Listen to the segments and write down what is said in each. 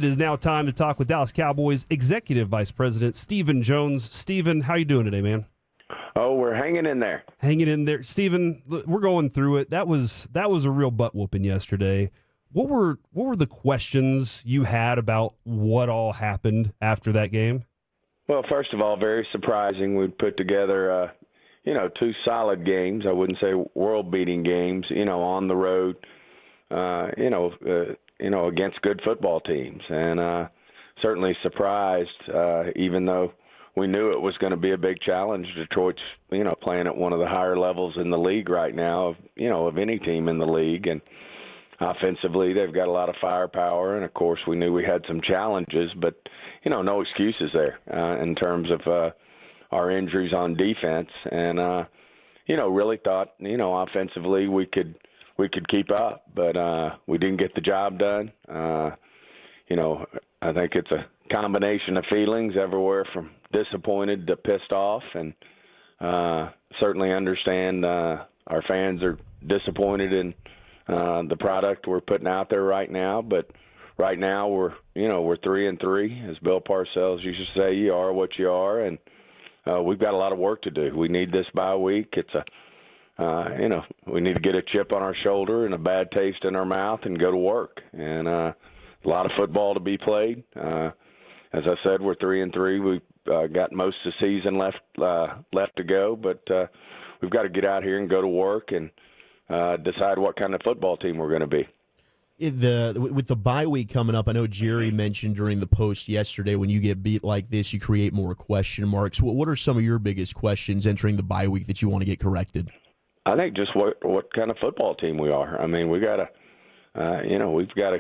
It is now time to talk with Dallas Cowboys Executive Vice President Stephen Jones. Stephen, how you doing today, man? Oh, we're hanging in there. Hanging in there. Stephen, we're going through it. That was a real butt whooping yesterday. What were the questions you had about what all happened after that game? Well, first of all, very surprising. We put together, two solid games. I wouldn't say world-beating games, on the road, against good football teams. And certainly surprised, even though we knew it was going to be a big challenge. Detroit's, playing at one of the higher levels in the league right now of any team in the league. And offensively, they've got a lot of firepower. And, of course, we knew we had some challenges, but, no excuses there in terms of our injuries on defense. And, really thought, offensively we could keep up, but we didn't get the job done. I think it's a combination of feelings everywhere from disappointed to pissed off, and certainly understand our fans are disappointed in the product we're putting out there right now. But right now we're 3-3, as Bill Parcells used to say. You are what you are, and we've got a lot of work to do. We need this bye week. It's we need to get a chip on our shoulder and a bad taste in our mouth and go to work. And a lot of football to be played. As I said, we're 3-3. We've got most of the season left to go, but we've got to get out here and go to work and decide what kind of football team we're going to be. With the bye week coming up, I know Jerry mentioned during the post yesterday, when you get beat like this, you create more question marks. What are some of your biggest questions entering the bye week that you want to get corrected? I think just what kind of football team we are. I mean, we got to, we've got to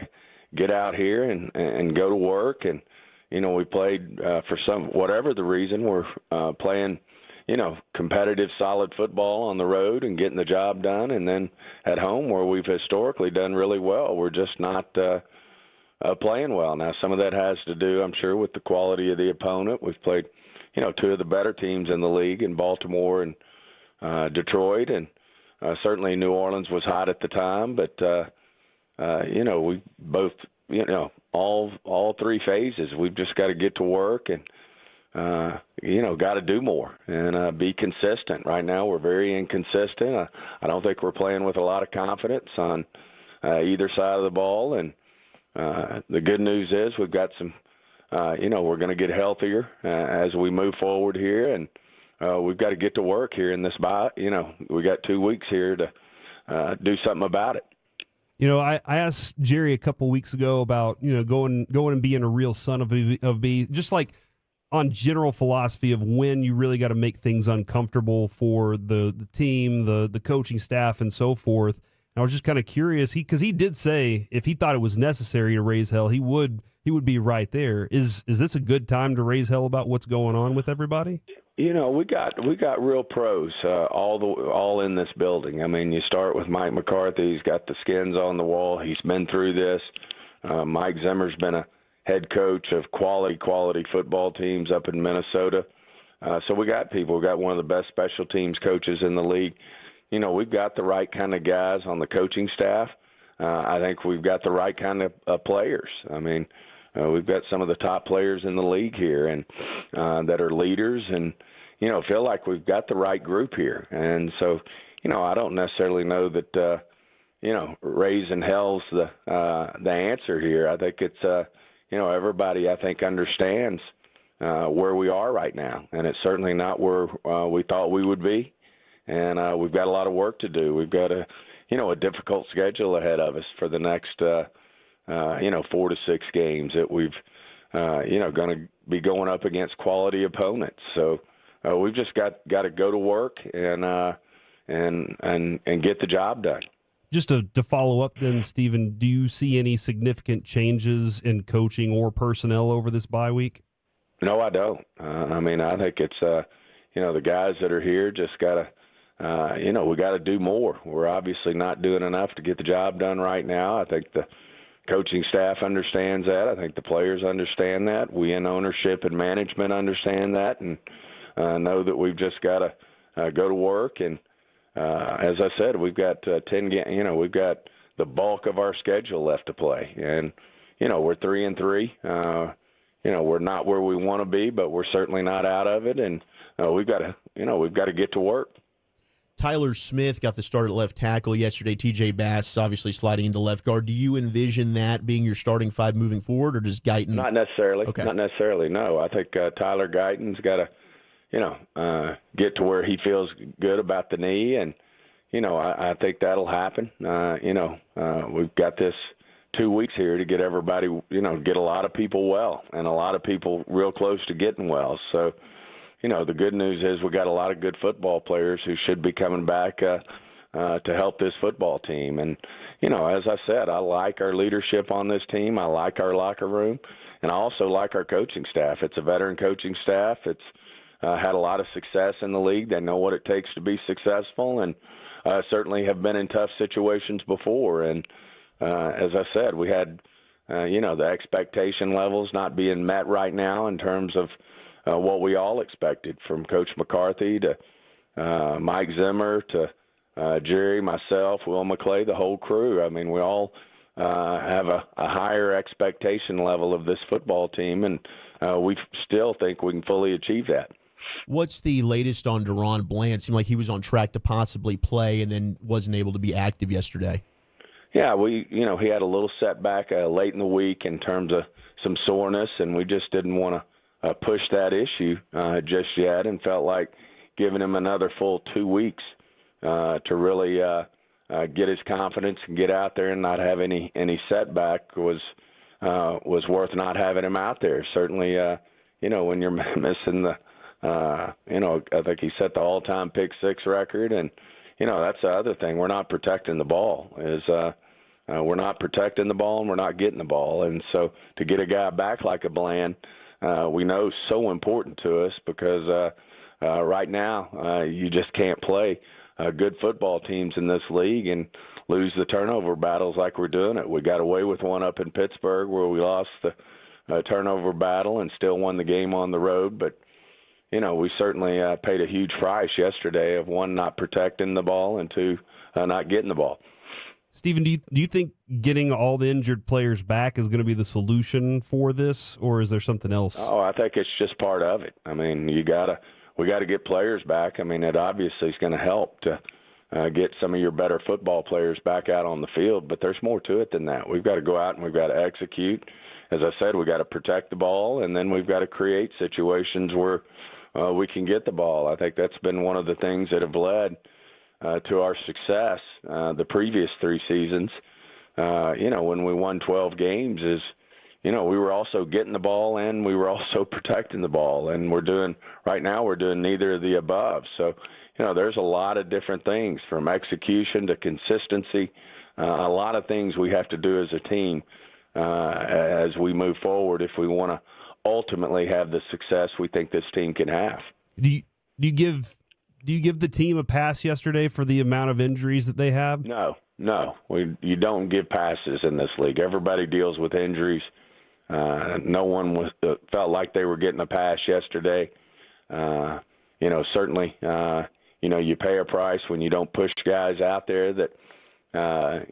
get out here and go to work. And, we played for whatever the reason, we're playing, competitive, solid football on the road and getting the job done. And then at home, where we've historically done really well, we're just not playing well. Now, some of that has to do, I'm sure, with the quality of the opponent. We've played, two of the better teams in the league in Baltimore and Detroit, and certainly New Orleans was hot at the time, but we both, all three phases, we've just got to get to work and got to do more and be consistent. Right now we're very inconsistent. I don't think we're playing with a lot of confidence on either side of the ball, and the good news is we've got some we're going to get healthier as we move forward here, and we've got to get to work here in this bye. We got 2 weeks here to do something about it. I asked Jerry a couple weeks ago about, going and being a real son of B, just like on general philosophy of when you really got to make things uncomfortable for the team, the coaching staff, and so forth. And I was just kind of curious, because he did say if he thought it was necessary to raise hell, he would be right there. Is this a good time to raise hell about what's going on with everybody? We got real pros all in this building. I mean, you start with Mike McCarthy. He's got the skins on the wall. He's been through this. Mike Zimmer's been a head coach of quality football teams up in Minnesota. So we got people. We got one of the best special teams coaches in the league. We've got the right kind of guys on the coaching staff. I think we've got the right kind of players. I mean, we've got some of the top players in the league here, and that are leaders, and feel like we've got the right group here. And so, I don't necessarily know that raising hell's the answer here. I think it's everybody, I think, understands where we are right now, and it's certainly not where we thought we would be. And we've got a lot of work to do. We've got a difficult schedule ahead of us for the next 4 to 6 games that we've going to be going up against quality opponents. So we've just got to go to work and get the job done. Just to follow up then, Stephen, do you see any significant changes in coaching or personnel over this bye week? No, I don't. I think it's the guys that are here just got to we got to do more. We're obviously not doing enough to get the job done right now. I think the coaching staff understands that. I think the players understand that. We in ownership and management understand that, and know that we've just got to go to work. And as I said, we've got 10 games. We've got the bulk of our schedule left to play, and we're 3-3. We're not where we want to be, but we're certainly not out of it, and we've got to get to work. Tyler Smith got the start at left tackle yesterday. TJ Bass obviously sliding into left guard. Do you envision that being your starting five moving forward, or does Guyton? Not necessarily. Okay. Not necessarily. No, I think Tyler Guyton's got to, get to where he feels good about the knee, and I think that'll happen. We've got this 2 weeks here to get everybody, get a lot of people well, and a lot of people real close to getting well. So. The good news is we got a lot of good football players who should be coming back to help this football team. And, as I said, I like our leadership on this team. I like our locker room. And I also like our coaching staff. It's a veteran coaching staff. It's had a lot of success in the league. They know what it takes to be successful, and certainly have been in tough situations before. And as I said, we had, the expectation levels not being met right now in terms of what we all expected, from Coach McCarthy to Mike Zimmer to Jerry, myself, Will McClay, the whole crew. I mean, we all have a higher expectation level of this football team, and we still think we can fully achieve that. What's the latest on Deron Bland? Seemed like he was on track to possibly play and then wasn't able to be active yesterday. Yeah, he had a little setback late in the week in terms of some soreness, and we just didn't want to push that issue just yet, and felt like giving him another full 2 weeks to really get his confidence and get out there and not have any setback was worth not having him out there. Certainly, when you're missing the, I think he set the all-time pick six record, and that's the other thing. We're not protecting the ball. We're not protecting the ball, and we're not getting the ball, and so to get a guy back like a Bland. We know is so important to us, because right now you just can't play good football teams in this league and lose the turnover battles like we're doing it. We got away with one up in Pittsburgh where we lost the turnover battle and still won the game on the road. But, we certainly paid a huge price yesterday of, one, not protecting the ball, and two, not getting the ball. Stephen, do you think getting all the injured players back is going to be the solution for this, or is there something else? Oh, I think it's just part of it. I mean, we got to get players back. I mean, it obviously is going to help to get some of your better football players back out on the field, but there's more to it than that. We've got to go out and we've got to execute. As I said, we've got to protect the ball, and then we've got to create situations where we can get the ball. I think that's been one of the things that have led to our success the previous 3 seasons, when we won 12 games, is, we were also getting the ball and we were also protecting the ball. And right now we're doing neither of the above. So, there's a lot of different things, from execution to consistency, a lot of things we have to do as a team as we move forward if we want to ultimately have the success we think this team can have. Do you give the team a pass yesterday for the amount of injuries that they have? No. You don't give passes in this league. Everybody deals with injuries. No one felt like they were getting a pass yesterday. Certainly, you pay a price when you don't push guys out there that,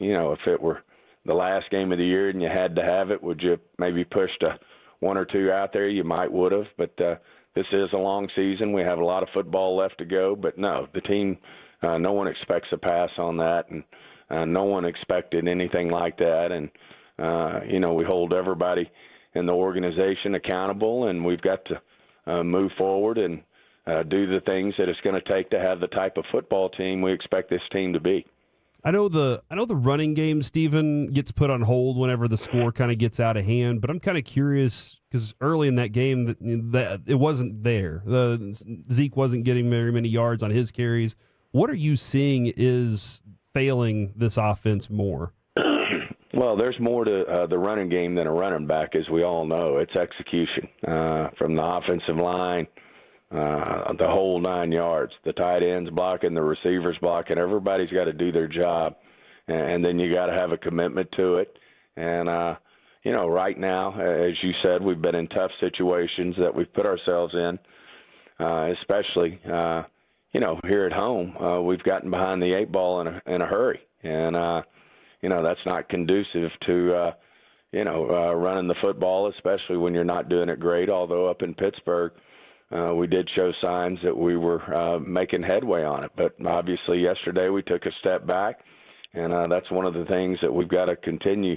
if it were the last game of the year and you had to have it, would you maybe push one or two out there? You might would have, but this is a long season. We have a lot of football left to go, but no, the team, no one expects a pass on that, and no one expected anything like that. And, we hold everybody in the organization accountable, and we've got to move forward and do the things that it's going to take to have the type of football team we expect this team to be. I know the running game, Stephen, gets put on hold whenever the score kind of gets out of hand, but I'm kind of curious because early in that game that it wasn't there. Zeke wasn't getting very many yards on his carries. What are you seeing is failing this offense more? Well, there's more to the running game than a running back, as we all know. It's execution from the offensive line, the whole 9 yards, the tight ends blocking, the receivers blocking. Everybody's got to do their job, and then you got to have a commitment to it. And, right now, as you said, we've been in tough situations that we've put ourselves in, especially, here at home. We've gotten behind the 8 ball in a hurry, and, that's not conducive to, running the football, especially when you're not doing it great. Although up in Pittsburgh, we did show signs that we were making headway on it. But obviously yesterday we took a step back, and that's one of the things that we've got to continue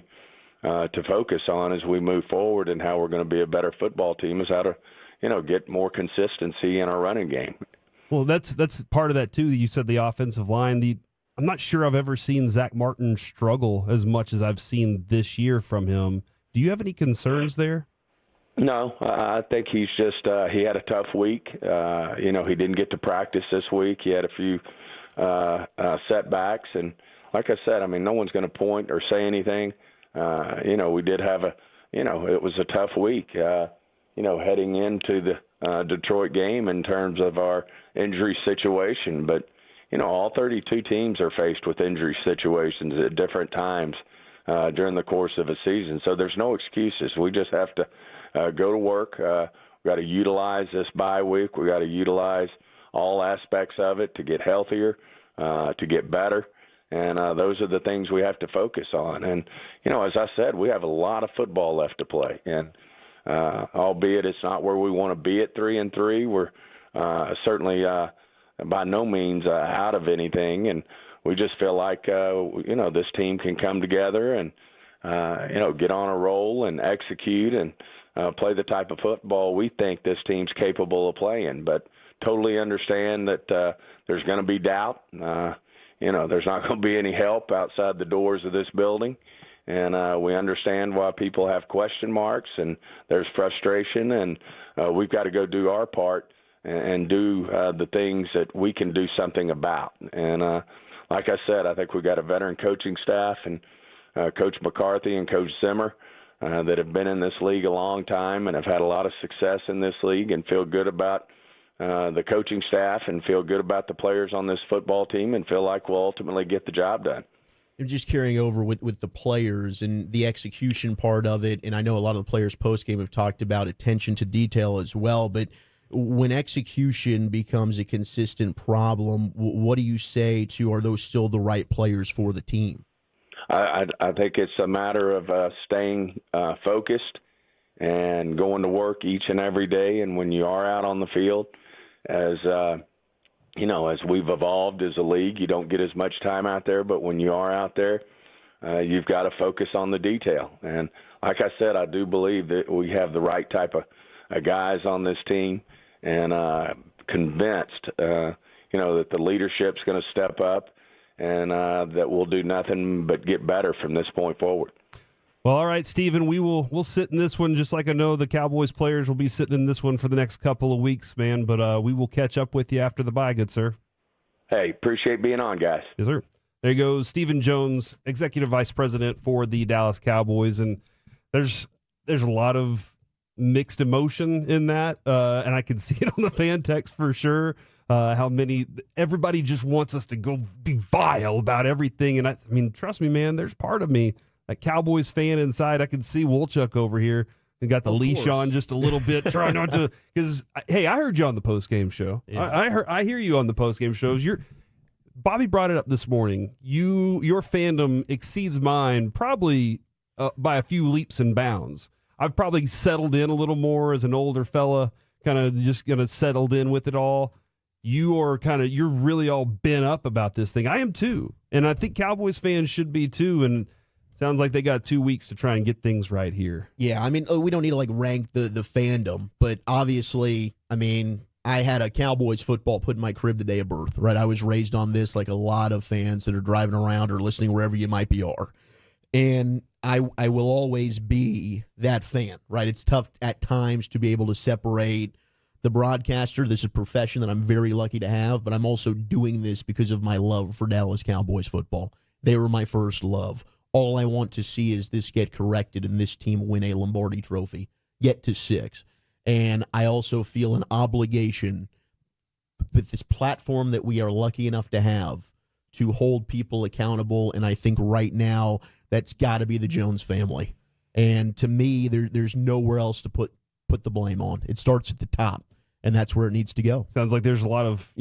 to focus on as we move forward, and how we're going to be a better football team is how to, get more consistency in our running game. Well, that's part of that too. You said the offensive line. I'm not sure I've ever seen Zack Martin struggle as much as I've seen this year from him. Do you have any concerns there? No, I think he's just he had a tough week. He didn't get to practice this week. He had a few setbacks, and like I said, no one's going to point or say anything. We did have it was a tough week. Heading into the Detroit game in terms of our injury situation, but all 32 teams are faced with injury situations at different times during the course of a season. So there's no excuses. We just have to go to work. We got to utilize this bye week. We got to utilize all aspects of it to get healthier, to get better. And those are the things we have to focus on. And, as I said, we have a lot of football left to play. And albeit it's not where we want to be at 3-3, we're certainly by no means out of anything. And we just feel like, this team can come together and, get on a roll and execute and play the type of football we think this team's capable of playing. But totally understand that there's going to be doubt. There's not going to be any help outside the doors of this building. And we understand why people have question marks, and there's frustration, and we've got to go do our part and do the things that we can do something about. And like I said, I think we've got a veteran coaching staff, and Coach McCarthy and Coach Zimmer that have been in this league a long time and have had a lot of success in this league, and feel good about the coaching staff and feel good about the players on this football team, and feel like we'll ultimately get the job done. And just carrying over with the players and the execution part of it, and I know a lot of the players post-game have talked about attention to detail as well, but when execution becomes a consistent problem, what do you say to, are those still the right players for the team? I think it's a matter of staying focused and going to work each and every day. And when you are out on the field, as we've evolved as a league, you don't get as much time out there. But when you are out there, you've got to focus on the detail. And like I said, I do believe that we have the right type of guys on this team, and convinced, that the leadership's going to step up, and that we'll do nothing but get better from this point forward. Well, all right, Stephen, we'll sit in this one, just like I know the Cowboys players will be sitting in this one for the next couple of weeks, man. But we will catch up with you after the bye, good sir. Hey, appreciate being on, guys. Yes, sir. There goes Stephen Jones, Executive Vice President for the Dallas Cowboys, and there's a lot of mixed emotion in that, and I can see it on the fan text for sure. Everybody just wants us to go be vile about everything, and I mean, trust me, man, there's part of me, a Cowboys fan inside. I can see Wolchuk over here and got the leash on just a little bit, trying not to. Because hey, I heard you on the post-game show. Yeah. I hear you on the post-game shows. Bobby brought it up this morning. Your fandom exceeds mine probably by a few leaps and bounds. I've probably settled in a little more as an older fella, kind of just going to settled in with it all. You're really all bent up about this thing. I am too. And I think Cowboys fans should be too. And it sounds like they got 2 weeks to try and get things right here. Yeah. We don't need to rank the fandom, but obviously, I had a Cowboys football put in my crib the day of birth, right? I was raised on this, like a lot of fans that are driving around or listening wherever you might be are. And I will always be that fan, right? It's tough at times to be able to separate the broadcaster. This is a profession that I'm very lucky to have, but I'm also doing this because of my love for Dallas Cowboys football. They were my first love. All I want to see is this get corrected and this team win a Lombardi trophy, get to 6. And I also feel an obligation with this platform that we are lucky enough to have to hold people accountable. And I think right now that's got to be the Jones family. And to me, there's nowhere else to put the blame on. It starts at the top, and that's where it needs to go. Sounds like there's a lot of,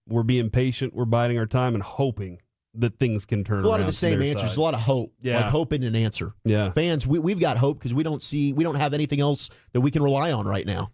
we're being patient, we're biding our time and hoping that things can turn around. It's a lot of the same answers. There's a lot of hope. Yeah. Like hope in an answer. Yeah. Fans, we've got hope because we don't have anything else that we can rely on right now.